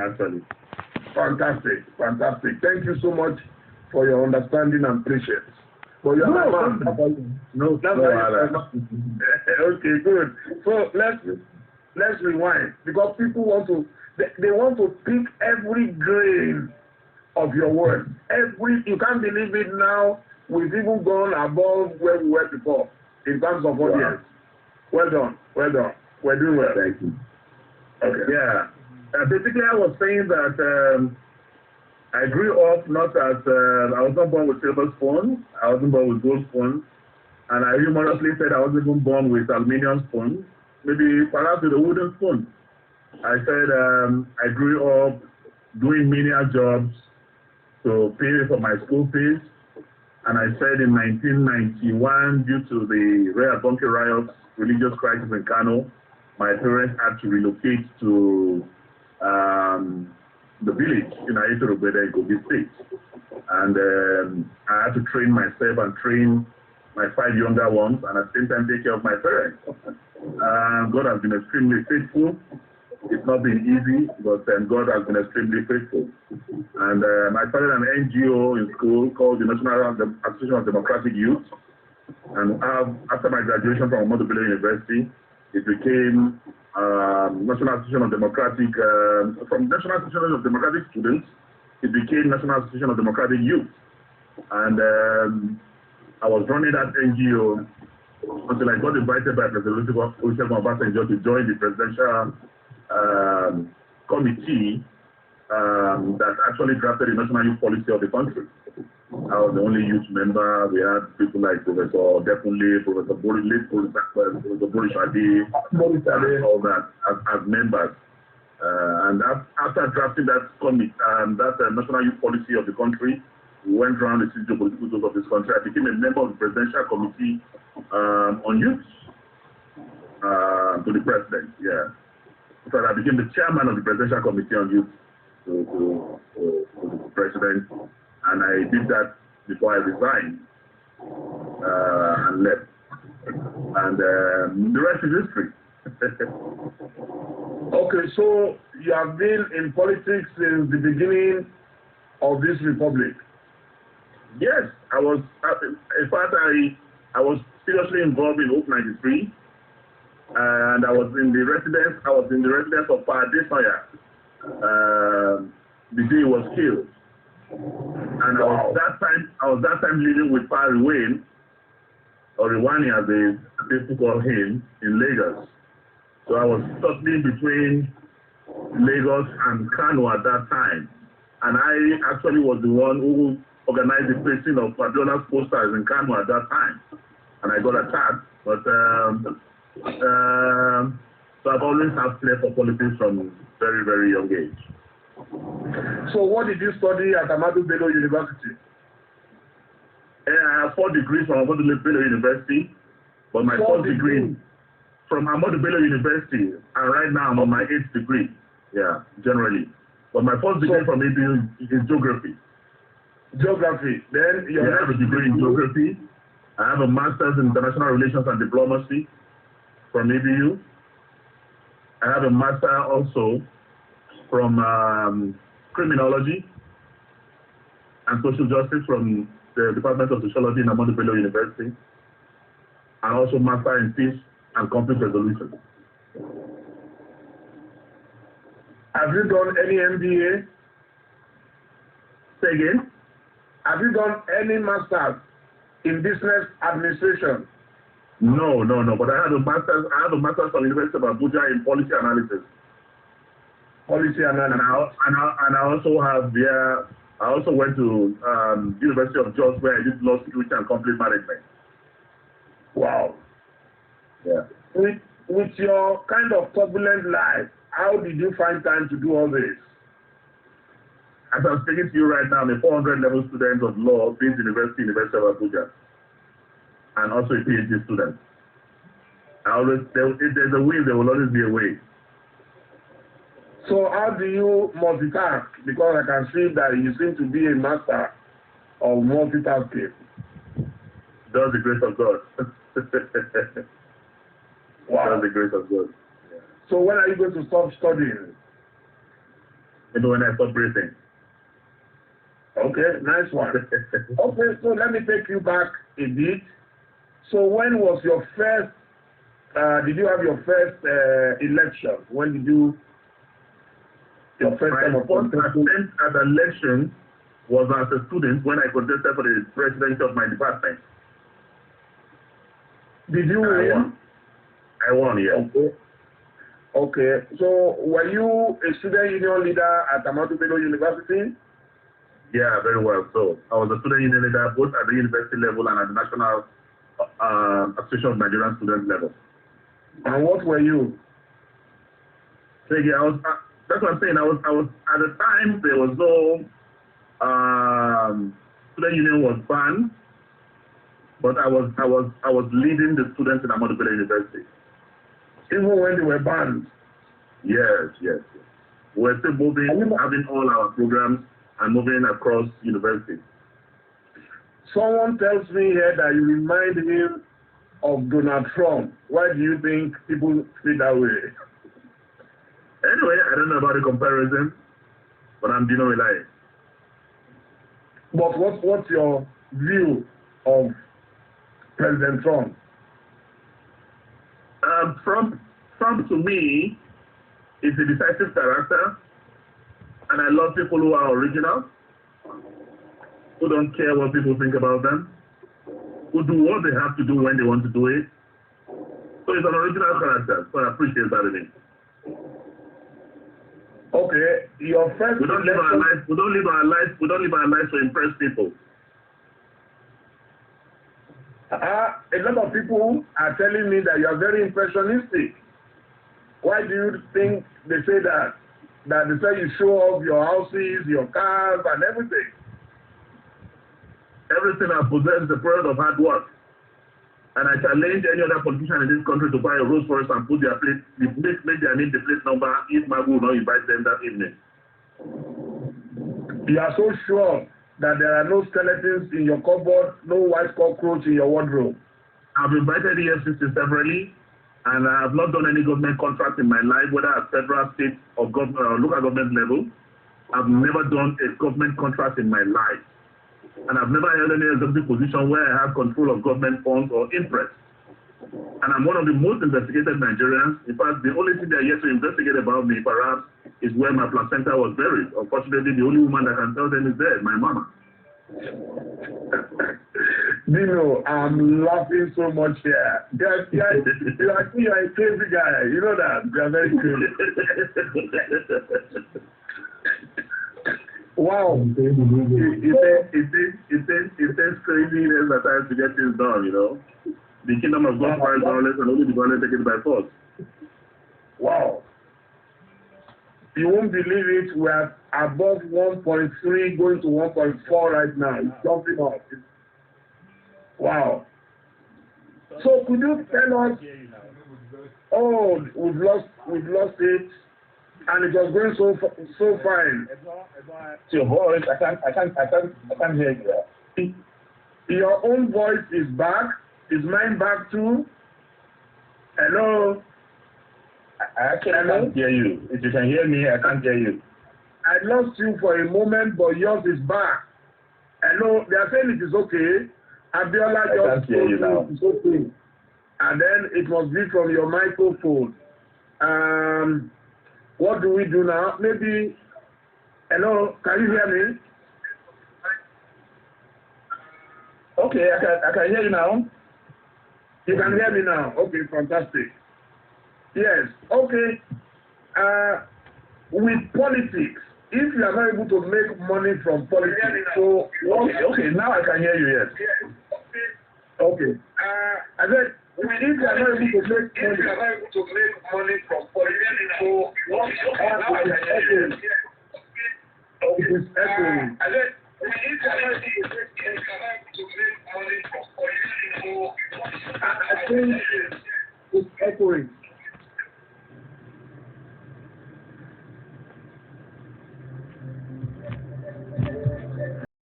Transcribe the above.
actually. Fantastic, fantastic. Thank you so much for your understanding and patience. But you're No, okay, good. So let's rewind, because people want to they want to pick every grain of your words. You can't believe it now. We've even gone above where we were before in terms of audience. Well done. We're doing well. Thank you. Okay. Yeah. Basically, I was saying that I grew up not as I was not born with silver spoon. I wasn't born with gold spoon, and I humorously said I wasn't even born with aluminium spoon. Maybe perhaps with a wooden spoon. I said I grew up doing menial jobs to pay for my school fees, and I said in 1991, due to the Rare Bunky riots, religious crisis in Kano, my parents had to relocate to the village in Ayetorobede in Kogi State. And I had to train myself and train my 5 younger ones, and at the same time take care of my parents. God has been extremely faithful. It's not been easy, but God has been extremely faithful. And I started an NGO in school called the National Association of Democratic Youth. And after my graduation from Ahmadu Bello University, it became National Association of Democratic, from National Association of Democratic Students, it became National Association of Democratic Youth. And I was running that NGO until I got invited by President Olusegun Obasanjo to join the presidential committee that actually drafted the national youth policy of the country. I was the only youth member. We had people like Professor Dekunle, Professor Boris Adi, all that as members. And after drafting that national youth policy of the country, we went around the political zones of this country. I became a member of the presidential committee on youth to the president. Yeah. So I became the chairman of the presidential committee on youth to the president. And I did that before I resigned and left. And the rest is history. Okay, so you have been in politics since the beginning of this republic. Yes, I was. In fact, I was seriously involved in Hope 93, and I was in the residence. Of Paradise the day he was killed. And I was that time living with Pari Wayne, or Iwani as they people call him, in Lagos. So I was stuck between Lagos and Kano at that time. And I actually was the one who organized the placing of Fabiola's posters in Kano at that time. And I got attacked. But so I've always had flair for politics from very, very young age. So what did you study at Ahmadu Bello University? I have 4 degrees from Ahmadu Bello University, but my first degree from Ahmadu Bello University, and right now I'm on my 8th degree, generally. But my first degree from ABU is geography. Geography. Then you have a degree in geography. I have a master's in international relations and diplomacy from ABU. I have a master also from criminology and social justice from the Department of Sociology in Ahmadu Bello University, and also master in peace and conflict resolution. Have you done any MBA? Say again? Have you done any master's in business administration? No. But I have a master's from the University of Abuja in policy analysis. Policy analysis. And I also have I also went to University of Jos, where I did law, security and conflict management. Wow. Yeah. With your kind of turbulent life, how did you find time to do all this? As I'm speaking to you right now, I'm a 400 level student of law, Queen's University of Abuja, and also a PhD student. If there's a will, there will always be a way. So how do you multitask? Because I can see that you seem to be a master of multitasking. That's the grace of God. Wow. That's the grace of God. So when are you going to stop studying? even when I stopped breathing. Okay, nice one. Okay, so let me take you back a bit. So when was your first, did you have your first election? When did you, your first time of My first attempt at election was as a student when I contested for the presidency of my department. Did you win? I won, yes. Okay. Okay, so were you a student union leader at Ahmadu Bello University? Yeah, very well. So I was a student union leader both at the university level and at the National Association of Nigerian Students level. And what were you? So yeah, that's what I'm saying. I was at the time there was no student union was banned, but I was leading the students in Ahmadu Bello University. Even when they were banned? Yes. We're still moving, having all our programs and moving across university. Someone tells me here that you remind him of Donald Trump. Why do you think people feel that way? Anyway, I don't know about the comparison, but I'm Dino melaye. But what's your view of President Trump? Trump to me is a decisive character, and I love people who are original, who don't care what people think about them, who do what they have to do when they want to do it. So he's an original character, so I appreciate that in him. Okay, your first. We don't live our lives to impress people. A lot of people are telling me that you are very impressionistic. Why do you think they say that? That they say you show off your houses, your cars, and everything. Everything I possess is the product of hard work. And I challenge any other politician in this country to buy a Rolls Royce and put their plate, make their name the plate number if Magu will not invite them that evening. You are so sure that there are no skeletons in your cupboard, no white cockroach in your wardrobe? I've invited EFCC severally, and I have not done any government contract in my life, whether at federal, state, or local government level. I've never done a government contract in my life. And I've never held any executive position where I have control of government funds or interest. And I'm one of the most investigated Nigerians. In fact, the only thing they are yet to investigate about me, perhaps, is where my placenta was buried. Unfortunately, the only woman that can tell them is dead, my mama. Dino, I'm laughing so much here. You are a crazy guy. You know that. You are very crazy. Wow. It takes craziness at times to get things done, you know. The kingdom of God fights violence and only the violence taken by force. Wow. You won't believe it. We are above 1.3 going to 1.4 right now. It's jumping up. Wow. So could you tell us? Oh, we've lost it. And it was going so fine. Your voice, I can't hear you. Your own voice is back. Is mine back too? Hello? I actually can't hear you. If you can hear me, I can't hear you. I lost you for a moment, but yours is back. Hello? They are saying it is okay. Abiola just told you it's okay. And then it must be from your microphone. What do we do now? Maybe, hello, can you hear me? Okay, I can hear you now. You can hear me now. Okay, fantastic. Yes, okay. With politics, if you are not able to make money from politics, so okay, now I can hear you, yes. Okay. I said, if you are not able to make money from politics, so now I can hear you, yes. It is echoing. I said, I think it's echoing.